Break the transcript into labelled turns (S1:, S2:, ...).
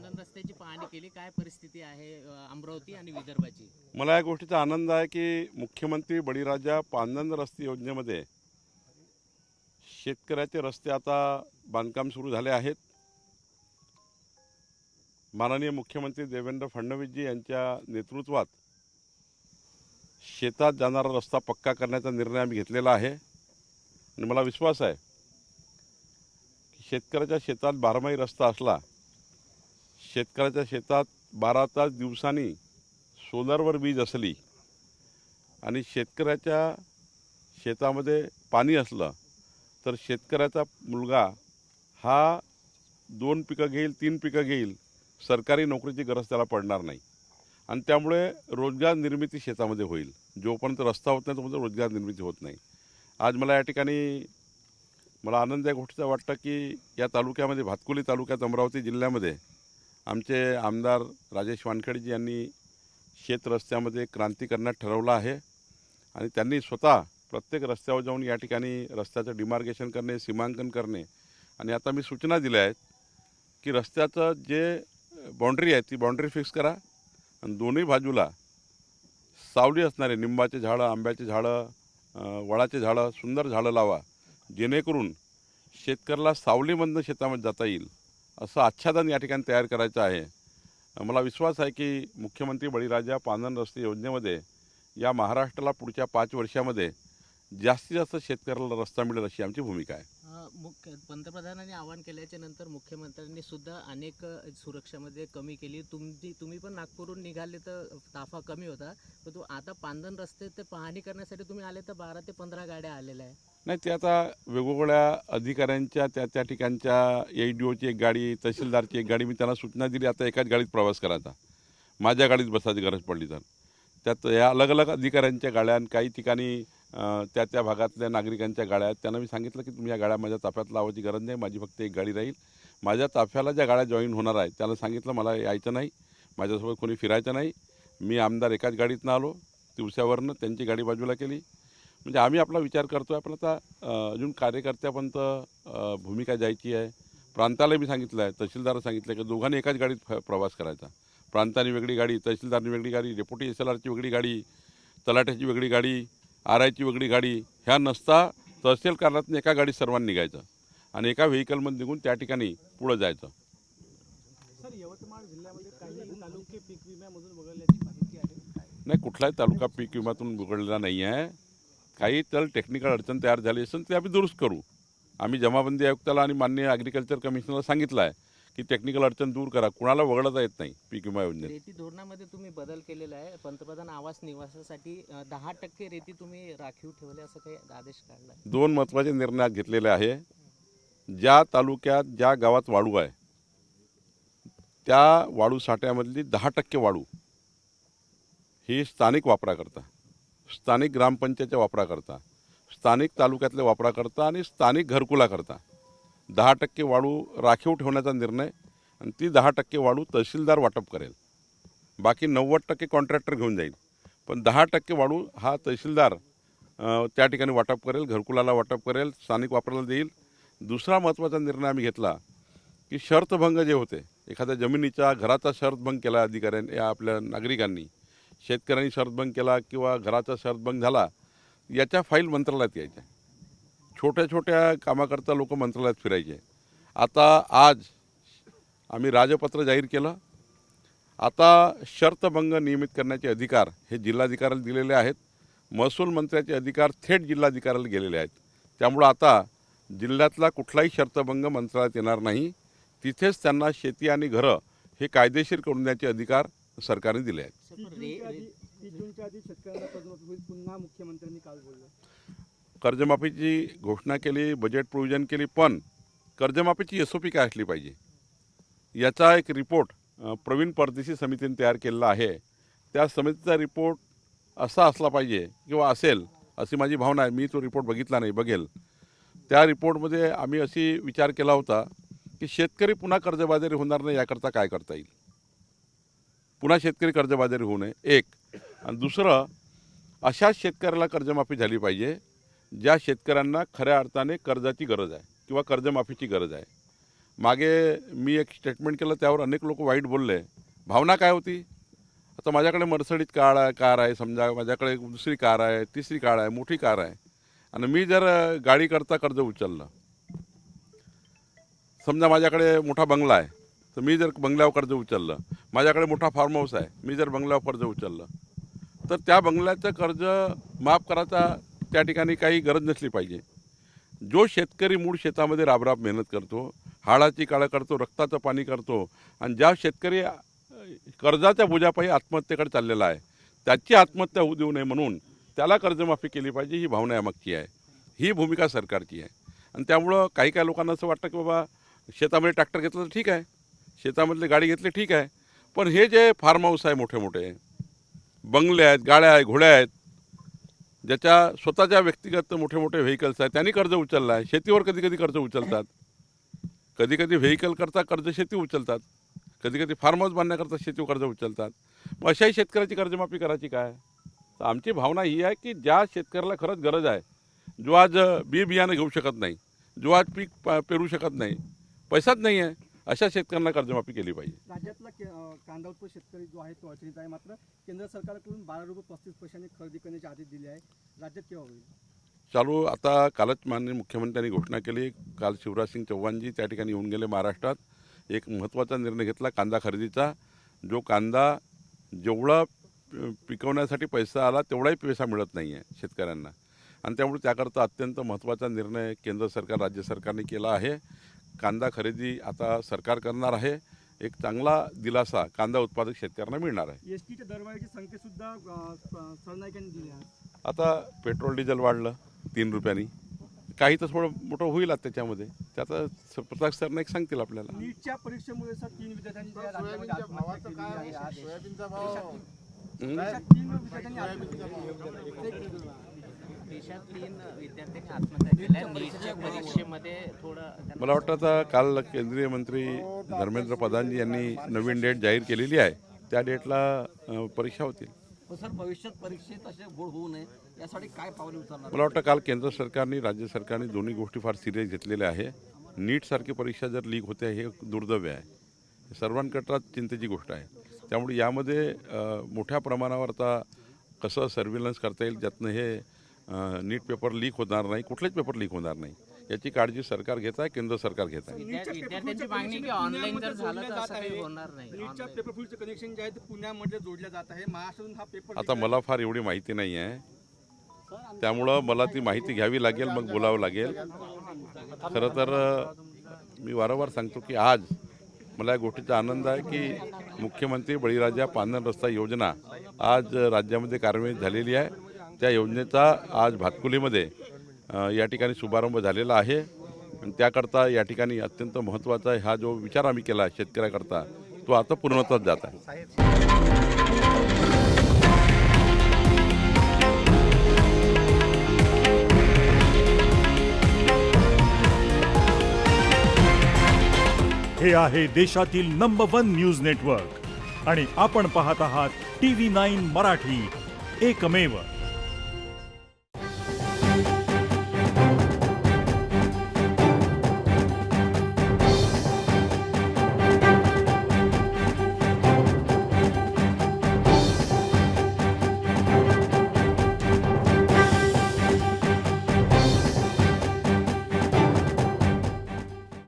S1: पांदन रस्त्याची पाहणी केली, काय परिस्थिती आहे अमरावती आणि विदर्भाची?
S2: मला या गोष्टीचा आनंद आहे की मुख्यमंत्री बळीराजा पांदन रस्ते योजनेमध्ये शेतकऱ्याचे रस्ते आता बांधकाम सुरू झाले आहेत. माननीय मुख्यमंत्री देवेंद्र फडणवीसजी यांच्या नेतृत्वात शेतात जाणारा रस्ता पक्का करण्याचा निर्णय आम्ही घेतलेला आहे आणि मला विश्वास आहे की शेतकऱ्याच्या शेतात बारमाही रस्ता असला, शेतकऱ्याच्या शेतात 12 तास दिवसांनी सोलरवर वीज असली आणि शेतकऱ्याच्या शेतामध्ये पाणी असलं तर शेतकऱ्याचा मुलगा हा 2 पिकं घेईल, 3 पिकं घेईल, सरकारी नोकरीची गरज त्याला पडणार नाही आणि त्यामुळे रोजगार निर्मिती शेतामध्ये होईल. जोपर्यंत रस्ता होत नाही तोपर्यंत रोजगार निर्मिती होत नाही. आज मला या ठिकाणी आनंद या गोष्टीचा वाटतं की या तालुक्यामध्ये, भातकुली तालुक्यात, अमरावती जिल्ह्यामध्ये आमचे आमदार राजेश वानखेडेजी यांनी शेत रस्त्यामध्ये क्रांती करण्यात ठरवलं आहे आणि त्यांनी स्वतः प्रत्येक रस्त्यावर जाऊन या ठिकाणी रस्त्याचं डिमार्केशन करणे, सीमांकन करणे आणि आता मी सूचना दिल्या आहेत की रस्त्याचं जे बाउंड्री आहे ती बाउंड्री फिक्स करा आणि दोन्ही बाजूला सावली असणारे निंबाचे झाडं, आंब्याचे झाडं, वडाचे झाडं, सुंदर झाडं लावा, जेणेकरून शेतकऱ्याला सावलीमधनं शेतामध्ये जाता येईल असं आच्छादन या ठिकाणी तयार करायचं आहे. मला विश्वास आहे की मुख्यमंत्री बळीराजा पांदन रस्ते योजनेमध्ये या महाराष्ट्राला पुढच्या 5 वर्षामध्ये जास्तीत जास्त शेतकऱ्याला रस्ता मिळेल अशी आमची भूमिका आहे.
S1: पंतप्रधानांनी आवाहन केल्याच्या नंतर मुख्यमंत्र्यांनी सुद्धा अनेक सुरक्षामध्ये कमी केली. तुम्ही पण नागपूरहून निघाले तर ताफा कमी होता, पण आता पांदन रस्ते ते पाहणी करण्यासाठी तुम्ही आले तर 12 ते 15 गाड्या आलेल्या आहे.
S2: नाही, ते आता वेगवेगळ्या अधिकाऱ्यांच्या त्या ठिकाणच्या ADOची एक गाडी, तहसीलदारची एक गाडी, मी त्यांना सूचना दिली आता एकाच गाडीत प्रवास करायचा, माझ्या गाडीत बसायची गरज पडली तर. त्यात या अलग अलग अधिकाऱ्यांच्या गाड्या, काही ठिकाणी त्या भागातल्या नागरिकांच्या गाड्या आहेत. त्यांना मी सांगितलं की तुम्ही या गाड्या माझ्या ताफ्यात लावायची गरज नाही, माझी फक्त एक गाडी राहील. माझ्या ताफ्याला ज्या गाड्या जॉईन होणार आहेत त्यांना सांगितलं मला यायचं नाही, माझ्यासोबत कोणी फिरायचं नाही. मी आमदार एकाच गाडीतनं आलो, दिवसावरनं त्यांची गाडी बाजूला केली. म्हणजे आम्ही आपला विचार करतो आहे, पण आता अजून कार्यकर्त्यापर्यंत भूमिका जायची आहे. प्रांताला मी सांगितलं आहे, तहसीलदाराला सांगितलं की दोघांनी एकाच गाडीत प्रवास करायचा. प्रांताने वेगळी गाडी, तहसीलदारनी वेगळी गाडी, डेप्युटी SLRची वेगळी गाडी, तलाठ्याची वेगळी गाडी, RIची वेगळी गाडी, ह्या नसता तहसील कार्यालयातून एका गाडीत सर्वांनी निघायचं आणि एका व्हेकलमध्ये निघून त्या ठिकाणी पुढं जायचं.
S3: सर, यवतमाळ जिल्ह्यामध्ये काही तालुके पीक विम्यामधून वगळल्याची माहिती आहे.
S2: नाही, कुठलाही तालुका पीक विम्यातून वगळलेला नाही आहे. काही तर टेक्निकल अडचण तयार झाली असेल ते आम्ही दुरुस्त करू. आम्ही जमाबंदी आयुक्ताला आणि माननीय ॲग्रिकल्चर कमिशनरला सांगितलं आहे की टेक्निकल अडचण दूर करा. कुणाला वगळता येत नाही पीक विमा योजनेत.
S1: रेती धोरणामध्ये तुम्ही बदल केलेला आहे. पंतप्रधान आवास निवासासाठी 10% रेती तुम्ही राखीव ठेवले असं काही आदेश काढला आहे.
S2: 2 महत्त्वाचे निर्णय घेतलेले आहे. ज्या तालुक्यात, ज्या गावात वाळू आहे त्या वाळू साठ्यामधली 10% वाळू ही स्थानिक वापराकरता, स्थानिक ग्रामपंचायतच्या वापराकरता, स्थानिक तालुक्यातल्या वापराकरता आणि स्थानिक घरकुलाकरता 10% वाळू राखीव ठेवण्याचा निर्णय आणि ती 10% वाळू तहसीलदार वाटप करेल. बाकी 90% कॉन्ट्रॅक्टर घेऊन जाईल, पण 10% वाळू हा तहसीलदार त्या ठिकाणी वाटप करेल, घरकुलाला वाटप करेल, स्थानिक वापराला देईल. दुसरा महत्त्वाचा निर्णय आम्ही घेतला की शर्तभंग जे होते, एखाद्या जमिनीचा, घराचा शर्तभंग केला अधिकाऱ्यांनी, आपल्या नागरिकांनी, शेतकऱ्यांनी शर्तभंग केला किंवा घराचा शर्तभंग झाला, याच्या फाईल मंत्रालयात यायच्या. छोट्या छोट्या कामाकरता लोक मंत्रालयात फिरायचे. आता आज आम्ही राजपत्र जाहीर केलं. आता शर्तभंग नियमित करण्याचे अधिकार हे जिल्हाधिकाऱ्याला दिलेले आहेत. महसूल मंत्र्याचे अधिकार थेट जिल्हाधिकाऱ्याला गेलेले आहेत. त्यामुळं आता जिल्ह्यातला कुठलाही शर्तभंग मंत्रालयात येणार नाही. तिथेच त्यांना शेती आणि घरं हे कायदेशीर करून देण्याचे अधिकार सरकारने दिले आहेत.
S3: 30 जूनच्या आधी शेतकऱ्यांना कर्जमाफी होईल, पुन्हा मुख्यमंत्र्यांनी काल बोलले.
S2: कर्जमाफीची घोषणा केली, बजेट प्रोव्हिजन केली, पण कर्जमाफीची SOP काय असली पाहिजे याचा एक रिपोर्ट प्रवीण परदेशी समितीने तयार केलेला आहे. त्या समितीचा रिपोर्ट असा असला पाहिजे किंवा असेल अशी माझी भावना आहे. मी तो रिपोर्ट बघितला नाही, बघेल. त्या रिपोर्टमध्ये आम्ही अशी विचार केला होता की शेतकरी पुन्हा कर्जबाजारी होणार नाही याकरता काय करता येईल, पुन्हा शेतकरी कर्जबाजारी होऊ नये एक, आणि दुसरं अशा शेतकऱ्याला कर्जमाफी झाली पाहिजे ज्या शेतकऱ्यांना खऱ्या अर्थाने कर्जाची गरज आहे किंवा कर्जमाफीची गरज आहे. मागे मी एक स्टेटमेंट केलं, त्यावर अनेक लोक वाईट बोलले. भावना काय होती? आता माझ्याकडे मर्सिडीज कार आहे, समजा माझ्याकडे दुसरी कार आहे, तिसरी कार आहे, मोठी कार आहे, आणि मी जर गाडीकरता कर्ज उचललं, समजा माझ्याकडे मोठा बंगला आहे, तर मी जर बंगल्यावर कर्ज उचललं, माझ्याकडे मोठा फार्म हाऊस आहे, मी जर बंगल्यावर कर्ज उचललं, तर त्या बंगल्याचं कर्ज माफ करायचा त्या ठिकाणी काही गरज नसली पाहिजे. जो शेतकरी मूळ शेतामध्ये राबराब मेहनत करतो, हाडाची काळं करतो, रक्ताचं पाणी करतो, आणि ज्या शेतकरी कर्जाच्या बोजापायी आत्महत्येकडे चाललेला आहे, त्याची आत्महत्या होऊ देऊ नये म्हणून त्याला कर्जमाफी केली पाहिजे, ही भावना यामागची आहे, ही भूमिका सरकारची आहे. आणि त्यामुळं काही लोकांना असं वाटतं की बाबा शेतामध्ये ट्रॅक्टर घेतलं तर ठीक आहे, शेतामधले गाडी घेतली ठीक आहे, पण हे जे फार्म हाऊस आहे, मोठे मोठे बंगले आहेत, गाड्या आहेत, घोड्या आहेत, ज्याच्या स्वतःच्या व्यक्तिगत मोठे मोठे व्हेकल्स आहेत, त्यांनी कर्ज उचललं आहे. शेतीवर कधी कधी कर्ज उचलतात, कधी कधी व्हेकल करता कर्ज शेती उचलतात, कधी कधी फार्म हाऊस बांधण्याकरता शेती कर्ज उचलतात. मग अशाही शेतकऱ्याची कर्जमाफी करायची काय? तर आमची भावना ही आहे की ज्या शेतकऱ्याला खरंच गरज आहे, जो आज बियाणं घेऊ शकत नाही, जो आज पीक पेरू शकत नाही, पैसाच नाही आहे, अशा शेतकऱ्यांना कर्जमाफी केली पाहिजे.
S3: राज्यातला कांदा उत्पादक शेतकरी जो आहे तो अडचणीत आहे. मात्र केंद्र सरकारकडून 12 रुपये 35 पैशांनी खरेदी करण्याचे आदेश दिले आहे. राज्यात केव्हा होईल
S2: चालू? आता कालच माननीय मुख्यमंत्र्यांनी घोषणा केली. काल शिवराजसिंग चौहानजी त्या ठिकाणी येऊन गेले महाराष्ट्रात. एक महत्त्वाचा निर्णय घेतला कांदा खरेदीचा. जो कांदा जेवढा पिकवण्यासाठी पैसा आला तेवढाही पैसा मिळत नाही आहे शेतकऱ्यांना, आणि त्यामुळे त्याकरता अत्यंत महत्त्वाचा निर्णय केंद्र सरकार राज्य सरकारने केला आहे. कांदा खरेदी आता सरकार करणार आहे. एक चांगला दिलासा कांदा उत्पादक शेतकऱ्यांना मिळणार आहे.
S3: एसटीच्या दरवाढीची संख्येसुद्धा सरनाईकांनी दिली आहे.
S2: आता पेट्रोल डिझेल वाढलं 3 रुपयांनी, काही तर थोडं मोठं होईल आता त्याच्यामध्ये, त्याचा प्रताप सरनाईक सांगतील आपल्याला.
S3: नीटच्या परीक्षेमुळे सर 3 विद्यार्थ्यांनी या राज्यामध्ये आत्महत्या केली आहे. देशात 3 विद्यार्थ्यांनी आत्महत्या केली.
S1: देशात 3 विद्यार्थ्यांनी आत्महत्या केल्या. नीटच्या परीक्षेमध्ये थोडं
S2: मला वाटतं आता काल केंद्रीय मंत्री धर्मेंद्र प्रधानजी यांनी नवीन डेट जाहीर केलेली आहे. त्या डेटला परीक्षा होतील.
S4: सर भविष्यात परीक्षेत असे घोळ होऊ नये यासाठी काय पावले उचलणार?
S2: मला वाटतं काल केंद्र सरकारने राज्य सरकारने दोन्ही गोष्टी फार सिरियस घेतलेल्या आहे. नीटसारखी परीक्षा जर लीक होते हे दुर्दैव आहे, सर्वांकरता चिंतेची गोष्ट आहे. त्यामुळे यामध्ये मोठ्या प्रमाणावर आता कसं सर्व्हिलन्स करता येईल ज्यातनं हे नीट पेपर लीक होणार नाही, कुठलेच पेपर लीक होणार नाही, याची काळजी सरकार घेत आहे, केंद्र सरकार घेत आहे.
S1: विद्यार्थ्यांची मागणी की ऑनलाईन जर झालं तर असं काही होणार नाही.
S3: नीटच्या पेपर फुलचं कनेक्शन जे आहे ते पुण्यामध्ये जोडलं जात आहे. महाराष्ट्रातून हा पेपर
S2: आता मला फार एवढी माहिती नाही आहे, त्यामुळं मला ती माहिती घ्यावी लागेल, मग बोलावं लागेल. खरं तर मी वारंवार सांगतो की आज मला या गोष्टीचा आनंद आहे की मुख्यमंत्री बळीराजा पांढरण रस्ता योजना आज राज्यामध्ये कार्यान्वित झालेली आहे. त्या योजनेचा आज भातकुलीमध्ये या ठिकाणी शुभारंभ झालेला आहे, आणि त्याकरता या ठिकाणी अत्यंत महत्त्वाचा हा जो विचार आम्ही केला शेतकऱ्याकरता तो आता पूर्णत्वास जात आहे.
S5: हे आहे देशातील नंबर 1 न्यूज नेटवर्क आणि आपण पाहत आहात TV9 मराठी, एकमेव.